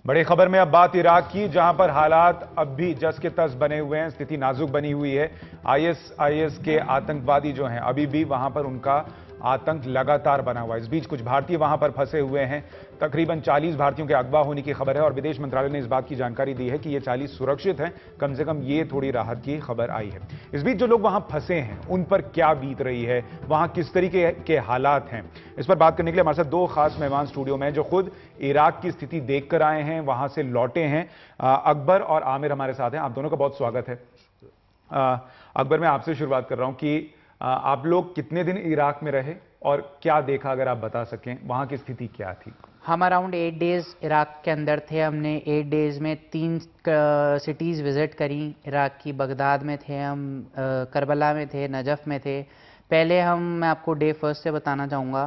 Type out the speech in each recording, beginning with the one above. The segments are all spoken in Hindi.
बड़ी खबर में अब बात इराक की, जहां पर हालात अब भी जस के तस बने हुए हैं, स्थिति नाजुक बनी हुई है। आईएसआईएस के आतंकवादी जो हैं अभी भी वहां पर उनका आतंक लगातार बना हुआ है। इस बीच कुछ भारतीय वहां पर फंसे हुए हैं। तकरीबन 40 भारतीयों के अगवा होने की खबर है और विदेश मंत्रालय ने इस बात की जानकारी दी है कि ये 40 सुरक्षित हैं। कम से कम ये थोड़ी राहत की खबर आई है। इस बीच जो लोग वहां फंसे हैं उन पर क्या बीत रही है, वहां किस तरीके के हालात हैं, इस पर बात करने के लिए हमारे साथ दो खास मेहमान स्टूडियो में हैं जो खुद इराक की स्थिति देखकर आए हैं, वहां से लौटे हैं। अकबर और आमिर हमारे साथ हैं। आप दोनों का बहुत स्वागत है। अकबर, मैं आपसे शुरुआत कर रहा हूं कि आप लोग कितने दिन इराक में रहे और क्या देखा, अगर आप बता सकें, वहां की स्थिति क्या थी? हम अराउंड 8 डेज इराक के अंदर थे। हमने 8 डेज में 3 सिटीज़ विज़िट करी इराक की। बगदाद में थे हम, करबला में थे, नजफ़ में थे। पहले मैं आपको डे फर्स्ट से बताना चाहूँगा।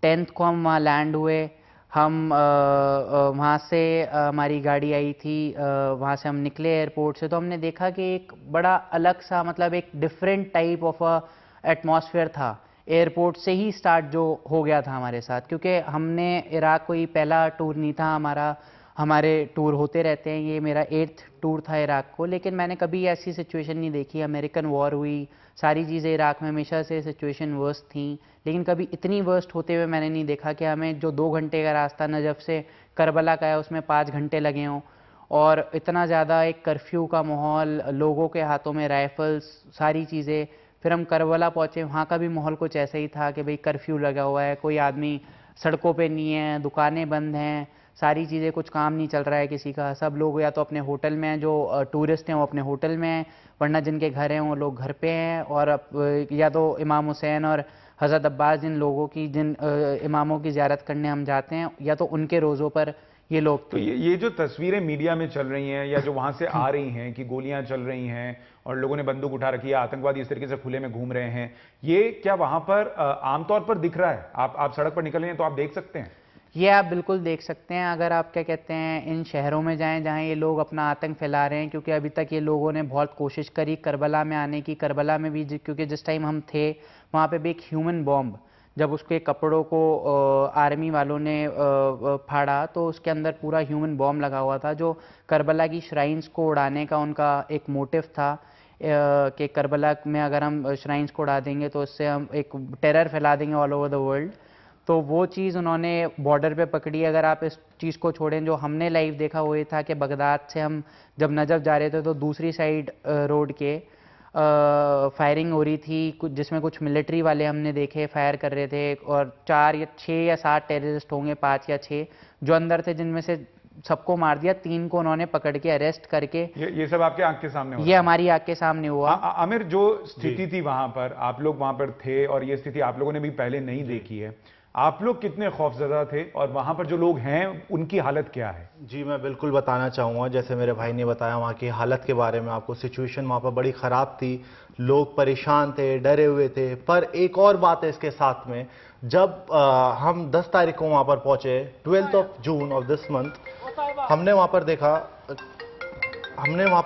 10th को हम वहाँ लैंड हुए। हम वहाँ से हमारी गाड़ी आई थी, वहाँ से हम निकले एयरपोर्ट से, तो हमने देखा कि एक बड़ा अलग सा, मतलब एक डिफरेंट टाइप ऑफ एटमॉस्फेयर था। एयरपोर्ट से ही स्टार्ट जो हो गया था हमारे साथ, क्योंकि हमने इराक कोई पहला टूर नहीं था हमारा। हमारे टूर होते रहते हैं, ये मेरा 8th टूर था इराक को, लेकिन मैंने कभी ऐसी सिचुएशन नहीं देखी। अमेरिकन वॉर हुई, सारी चीज़ें इराक में हमेशा से सिचुएशन वर्स्ट थी, लेकिन कभी इतनी वर्स्ट होते हुए मैंने नहीं देखा कि हमें जो 2 घंटे का रास्ता नजफ़ से करबला का है उसमें 5 घंटे लगे हों। और इतना ज़्यादा एक कर्फ्यू का माहौल, लोगों के हाथों में राइफल्स, सारी चीज़ें। फिर हम करबला पहुँचे, वहाँ का भी माहौल कुछ ऐसा ही था कि भाई कर्फ्यू लगा हुआ है, कोई आदमी सड़कों पे नहीं है, दुकानें बंद हैं, सारी चीज़ें, कुछ काम नहीं चल रहा है किसी का। सब लोग या तो अपने होटल में हैं, जो टूरिस्ट हैं वो अपने होटल में हैं, वरना जिनके घर हैं वो लोग घर पे हैं। और या तो इमाम हुसैन और हज़रत अब्बास जिन इमामों की ज़ियारत करने हम जाते हैं, या तो उनके रोज़ों पर ये लोग थे। तो ये जो तस्वीरें मीडिया में चल रही हैं या जो वहां से आ रही हैं कि गोलियां चल रही हैं और लोगों ने बंदूक उठा रखी है, आतंकवादी इस तरीके से खुले में घूम रहे हैं, ये क्या वहां पर आमतौर पर दिख रहा है? आप सड़क पर निकल रहे हैं तो आप देख सकते हैं? ये आप बिल्कुल देख सकते हैं। अगर आप क्या कहते हैं इन शहरों में जाएं जहां ये लोग अपना आतंक फैला रहे हैं, क्योंकि अभी तक ये लोगों ने बहुत कोशिश करी करबला में आने की। करबला में भी क्योंकि जिस टाइम हम थे वहाँ पे भी एक ह्यूमन बॉम्ब, जब उसके कपड़ों को आर्मी वालों ने फाड़ा तो उसके अंदर पूरा ह्यूमन बॉम्ब लगा हुआ था, जो करबला की श्राइन्स को उड़ाने का उनका एक मोटिव था कि करबला में अगर हम श्राइन्स को उड़ा देंगे तो उससे हम एक टेरर फैला देंगे ऑल ओवर द वर्ल्ड। तो वो चीज़ उन्होंने बॉर्डर पे पकड़ी। अगर आप इस चीज़ को छोड़ें, जो हमने लाइव देखा वो ये था कि बगदाद से हम जब नजफ़ जा रहे थे तो दूसरी साइड रोड के फायरिंग हो रही थी, जिसमें कुछ मिलिट्री वाले हमने देखे फायर कर रहे थे, और 4 या 6 या 7 टेररिस्ट होंगे, 5 या 6 जो अंदर थे, जिनमें से सबको मार दिया। 3 को उन्होंने पकड़ के अरेस्ट करके। ये सब आपके आंख के सामने हुआ? ये हमारी आंख के सामने हुआ। आमिर, जो स्थिति थी वहां पर, आप लोग वहां पर थे और ये स्थिति आप लोगों ने भी पहले नहीं देखी है, आप लोग कितने खौफजदा थे और वहां पर जो लोग हैं उनकी हालत क्या है? जी, मैं बिल्कुल बताना चाहूँगा। जैसे मेरे भाई ने बताया वहाँ की हालत के बारे में आपको, सिचुएशन वहाँ पर बड़ी ख़राब थी, लोग परेशान थे, डरे हुए थे। पर एक और बात है इसके साथ में, जब हम 10 तारीख को वहाँ पर पहुँचे, 12th of June of this month, हमने वहाँ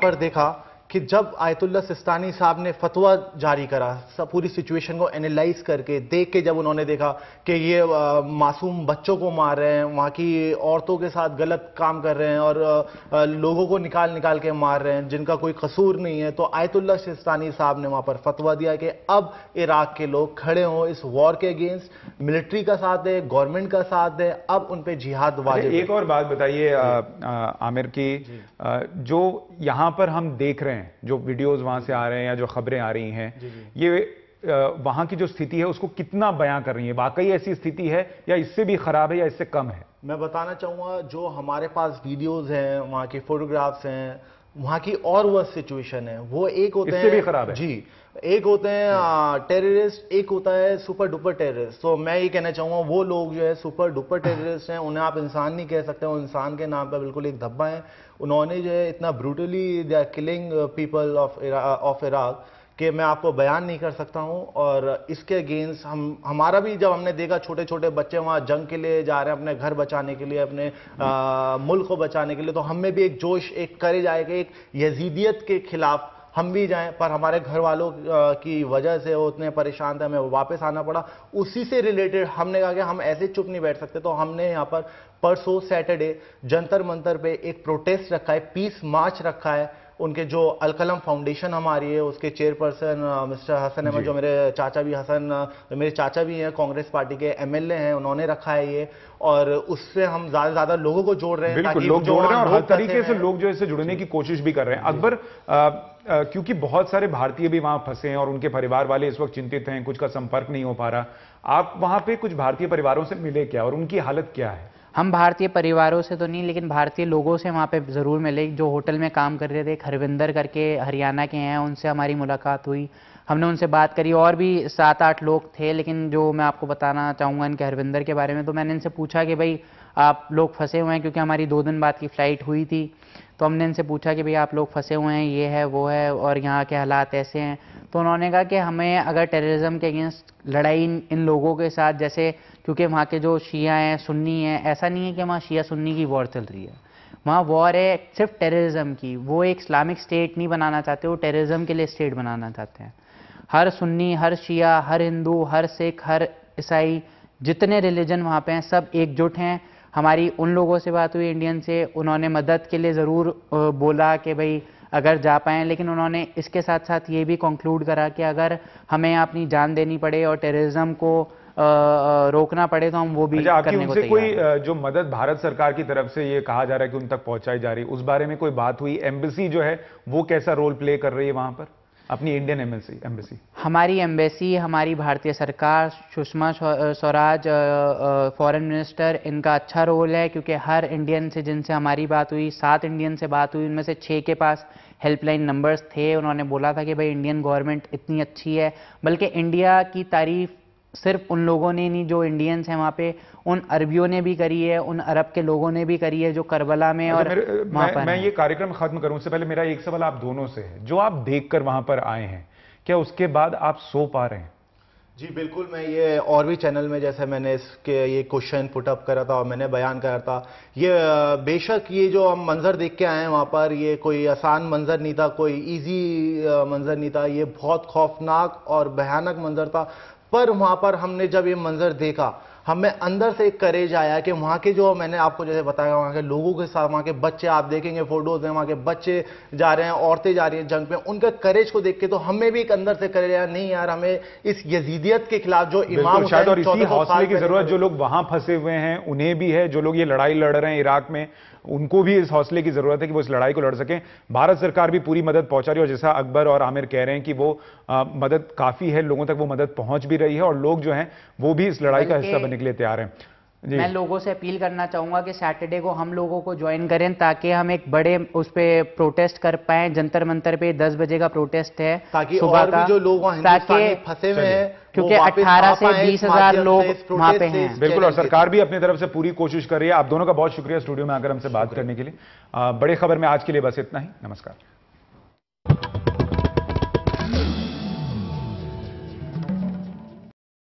पर देखा कि जब आयतुल्लाह सिस्तानी साहब ने फतवा जारी करा, सब पूरी सिचुएशन को एनालाइज करके देख के, जब उन्होंने देखा कि ये मासूम बच्चों को मार रहे हैं, वहाँ की औरतों के साथ गलत काम कर रहे हैं और लोगों को निकाल के मार रहे हैं जिनका कोई कसूर नहीं है, तो आयतुल्लाह सिस्तानी साहब ने वहाँ पर फतवा दिया कि अब इराक के लोग खड़े हों इस वॉर के अगेंस्ट, मिलिट्री का साथ दें, गवर्नमेंट का साथ दें, अब उन पर जिहाद वाजिब है। एक और बात बताइए आमिर की, जो यहाँ पर हम देख रहे हैं, जो वीडियोस वहां से आ रहे हैं या जो खबरें आ रही हैं, ये वहां की जो स्थिति है उसको कितना बयां कर रही है? वाकई ऐसी स्थिति है या इससे भी खराब है या इससे कम है? मैं बताना चाहूँगा, जो हमारे पास वीडियोस हैं, वहाँ की फोटोग्राफ्स हैं, वहाँ की और वह सिचुएशन है, वो एक होते हैं, इससे भी खराब है जी। एक होते हैं टेररिस्ट, एक होता है सुपर डुपर टेररिस्ट। तो मैं ये कहना चाहूँगा, वो लोग जो है सुपर डुपर टेररिस्ट हैं, उन्हें आप इंसान नहीं कह सकते, वो इंसान के नाम पर बिल्कुल एक धब्बा है। उन्होंने जो है इतना brutally they are killing people of Iraq कि मैं आपको बयान नहीं कर सकता हूं। और इसके अगेंस्ट हमारा भी, जब हमने देखा छोटे छोटे बच्चे वहां जंग के लिए जा रहे हैं, अपने घर बचाने के लिए, अपने मुल्क को बचाने के लिए, तो हमें भी एक जोश, एक करेज आएगा, एक यजीदियत के खिलाफ हम भी जाएं, पर हमारे घर वालों की वजह से वो उतने परेशान थे, हमें वापस आना पड़ा। उसी से रिलेटेड हमने कहा कि हम ऐसे चुप नहीं बैठ सकते, तो हमने यहाँ पर परसों सैटरडे जंतर मंतर पे एक प्रोटेस्ट रखा है, पीस मार्च रखा है। उनके जो अलकलम फाउंडेशन हमारी है, उसके चेयरपर्सन मिस्टर हसन अहमद, जो मेरे चाचा भी हैं, कांग्रेस पार्टी के एमएलए हैं, उन्होंने रखा है ये। और उससे हम ज्यादा से ज्यादा लोगों को जोड़ रहे हैं, बिल्कुल लोग जोड़ रहे हैं और हर तरीके से लोग जो इससे जुड़ने की कोशिश भी कर रहे हैं। अकबर, क्योंकि बहुत सारे भारतीय भी वहां फंसे हैं और उनके परिवार वाले इस वक्त चिंतित हैं, कुछ का संपर्क नहीं हो पा रहा, आप वहां पे कुछ भारतीय परिवारों से मिले क्या और उनकी हालत क्या है? हम भारतीय परिवारों से तो नहीं, लेकिन भारतीय लोगों से वहाँ पे ज़रूर मिले। जो होटल में काम कर रहे थे, हरविंदर करके हरियाणा के हैं, उनसे हमारी मुलाकात हुई, हमने उनसे बात करी। और भी 7-8 लोग थे, लेकिन जो मैं आपको बताना चाहूँगा इनके हरविंदर के बारे में, तो मैंने इनसे पूछा कि भाई आप लोग फंसे हुए हैं, क्योंकि हमारी 2 दिन बाद की फ़्लाइट हुई थी। तो हमने इनसे पूछा कि भाई आप लोग फंसे हुए हैं, ये है वो है और यहाँ के हालात ऐसे हैं। तो उन्होंने कहा कि हमें अगर टेररिज्म के अगेंस्ट लड़ाई इन लोगों के साथ, जैसे क्योंकि वहाँ के जो शिया हैं, सुन्नी हैं, ऐसा नहीं है कि वहाँ शिया सुन्नी की वॉर चल रही है, वहाँ वॉर है सिर्फ टेररिज्म की। वो एक इस्लामिक स्टेट नहीं बनाना चाहते, वो टेररिज्म के लिए स्टेट बनाना चाहते हैं। हर सुन्नी, हर शिया, हर हिंदू, हर सिख, हर ईसाई, जितने रिलीजन वहाँ पे हैं, सब एकजुट हैं। हमारी उन लोगों से बात हुई इंडियन से, उन्होंने मदद के लिए ज़रूर बोला कि भाई अगर जा पाएँ, लेकिन उन्होंने इसके साथ साथ ये भी कंक्लूड करा कि अगर हमें अपनी जान देनी पड़े और टेररिज्म को रोकना पड़े तो हम वो भी करने को तैयार हैं। कोई जो मदद भारत सरकार की तरफ से ये कहा जा रहा है कि उन तक पहुंचाई जा रही है, उस बारे में कोई बात हुई? एम्बेसी जो है वो कैसा रोल प्ले कर रही है वहां पर, अपनी इंडियन एम्बेसी? हमारी एम्बेसी, हमारी भारतीय सरकार, सुषमा स्वराज फॉरेन मिनिस्टर, इनका अच्छा रोल है, क्योंकि हर इंडियन से जिनसे हमारी बात हुई, 7 इंडियन से बात हुई, उनमें से 6 के पास हेल्पलाइन नंबर्स थे। उन्होंने बोला था कि भाई इंडियन गवर्नमेंट इतनी अच्छी है, बल्कि इंडिया की तारीफ सिर्फ उन लोगों ने नहीं जो इंडियंस हैं वहाँ पे, उन अरबियों ने भी करी है, उन अरब के लोगों ने भी करी है जो करबला में और वहाँ पर। मैं ये कार्यक्रम खत्म करूं उससे पहले मेरा एक सवाल आप दोनों से है, जो आप देखकर वहां पर आए हैं, क्या उसके बाद आप सो पा रहे हैं? जी बिल्कुल, मैं ये और भी चैनल में जैसे मैंने इसके ये क्वेश्चन पुट अप करा था और मैंने बयान करा था, ये बेशक ये जो हम मंजर देख के आए हैं वहाँ पर, ये कोई आसान मंजर नहीं था, कोई इजी मंजर नहीं था, ये बहुत खौफनाक और भयानक मंजर था। पर वहाँ पर हमने जब ये मंजर देखा, हमें अंदर से एक करेज आया कि वहाँ के जो मैंने आपको जैसे बताया, वहाँ के लोगों के साथ, वहाँ के बच्चे, आप देखेंगे फोटोज में, वहाँ के बच्चे जा रहे हैं, औरतें जा रही हैं जंग पे, उनका करेज को देख के तो हमें भी एक अंदर से करेज आया, नहीं यार हमें इस यजीदियत के खिलाफ जो इमाम शायद, और इसी हौसले की जरूरत जो लोग वहां फंसे हुए हैं उन्हें भी है, जो लोग ये लड़ाई लड़ रहे हैं इराक में, उनको भी इस हौसले की जरूरत है कि वो इस लड़ाई को लड़ सकें। भारत सरकार भी पूरी मदद पहुंचा रही है और जैसा अकबर और आमिर कह रहे हैं कि वो मदद काफी है, लोगों तक वो मदद पहुंच भी रही है और लोग जो हैं वो भी इस लड़ाई का हिस्सा बनने के लिए तैयार हैं। मैं लोगों से अपील करना चाहूंगा कि सैटरडे को हम लोगों को ज्वाइन करें, ताकि हम एक बड़े उस पे प्रोटेस्ट कर पाएं। जंतर मंतर पे 10 बजे का प्रोटेस्ट है, ताकि और भी जो लोग वहां हिंदुस्तानी फंसे हुए हैं, क्योंकि 18 से 20,000 लोग वहां पे हैं। बिल्कुल, और सरकार भी अपनी तरफ से पूरी कोशिश कर रही है। आप दोनों का बहुत शुक्रिया स्टूडियो में आकर हमसे बात करने के लिए। बड़ी खबर में आज के लिए बस इतना ही। नमस्कार।